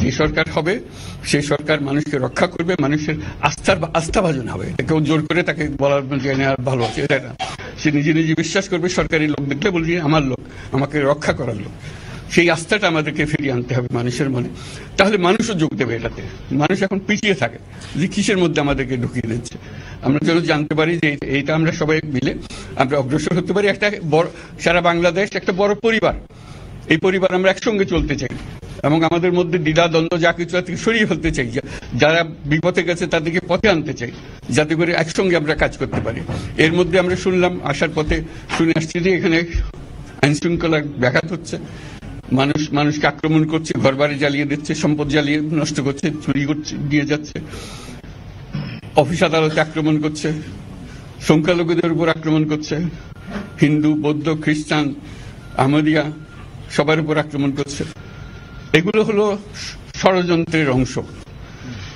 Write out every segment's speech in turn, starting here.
যে সরকার হবে সেই সরকার মানুষকে রক্ষা করবে, মানুষের আস্থাভাজন হবে। কেউ জোর করে তাকে বলার জন্য ভালো আছে এটা না, সে নিজে নিজে বিশ্বাস করবে সরকারি লোক দেখলে বলবে আমার লোক, আমাকে রক্ষা করার লোক। সেই আস্থাটা আমাদেরকে ফিরিয়ে আনতে হবে মানুষের মনে, তাহলে মানুষও যোগ দেবে এটাতে। মানুষ এখন পিছিয়ে থাকে যে কিসের মধ্যে আমাদেরকে ঢুকিয়ে দিচ্ছে। আমরা যেন জানতে পারি যে এইটা আমরা সবাই মিলে আমরা অগ্রসর হতে পারি। একটা বড়, সারা বাংলাদেশ একটা বড় পরিবার, এই পরিবার আমরা একসঙ্গে চলতে চাই এবং আমাদের মধ্যে দ্বিধা দ্বন্দ্ব যা কিছু থেকে সরিয়ে ফেলতে চাই। যারা বিপথে গেছে তাদেরকে পথে আনতে চাই, যাতে করে একসঙ্গে আমরা কাজ করতে পারি। এর মধ্যে আমরা শুনলাম, আসার পথে শুনে আসছি যে এখানে আইন শৃঙ্খলা ব্যাঘাত হচ্ছে, মানুষকে আক্রমণ করছে, ঘরবাড়ি জ্বালিয়ে দিচ্ছে, সম্পদ জ্বালিয়ে নষ্ট করছে, চুরি করছে, দিয়ে যাচ্ছে, অফিস আদালতে আক্রমণ করছে, সংখ্যালঘুদের উপর আক্রমণ করছে, হিন্দু, বৌদ্ধ, খ্রিস্টান, আহমদিয়া সবার উপর আক্রমণ করছে। এগুলো হলো ষড়যন্ত্রের অংশ,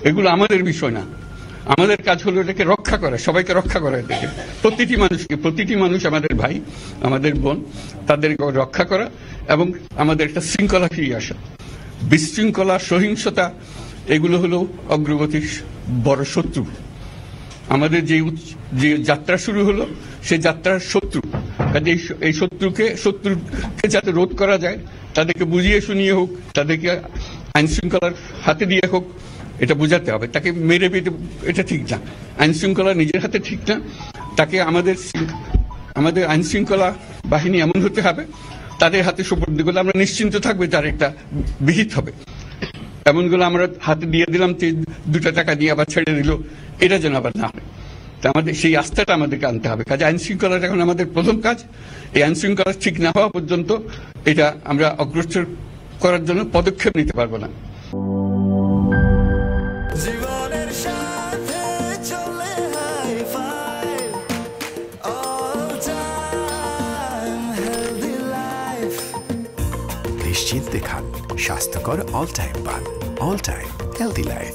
এগুলো আমাদের বিষয় না। আমাদের কাজ হলো এটাকে রক্ষা করা, সবাইকে রক্ষা করা, এটাকে প্রতিটি মানুষ আমাদের ভাই, আমাদের বোন, তাদেরকে রক্ষা করা এবং আমাদের একটা শৃঙ্খলা ফিরিয়ে আসা। বিশৃঙ্খলা, সহিংসতা এগুলো হলো অগ্রগতির বড় শত্রু। আমাদের যে যাত্রা শুরু হলো সেই যাত্রার শত্রু, কাজে এই শত্রুকে যাতে রোধ করা যায়, তাদেরকে বুঝিয়ে শুনিয়ে হোক, তাদেরকে আইন শৃঙ্খলার হাতে দিয়ে হোক, এটা বোঝাতে হবে। তাকে মেরে পেতে এটা ঠিক না, আইন শৃঙ্খলা নিজের হাতে ঠিক না। তাকে আমাদের আইন শৃঙ্খলা বাহিনী এমন হতে হবে, তাদের হাতে সুপর্দ করলে আমরা নিশ্চিন্ত থাকবে তার একটা বিহিত হবে। এমনগুলো আমরা হাতে দিয়ে দিলাম, 2 টাকা দিয়ে আবার ছেড়ে দিল, এটা যেন আবার না হয়। তা আমাদের সেই আস্থাটা আমাদেরকে আনতে হবে। কাজে আইন শৃঙ্খলাটা এখন আমাদের প্রথম কাজ। এই আইন শৃঙ্খলা ঠিক না হওয়া পর্যন্ত এটা আমরা অগ্রসর করার জন্য পদক্ষেপ নিতে পারবো না। নিশ্চিন্তে খান, স্বাস্থ্যকর অল টাইম পান। All time healthy life.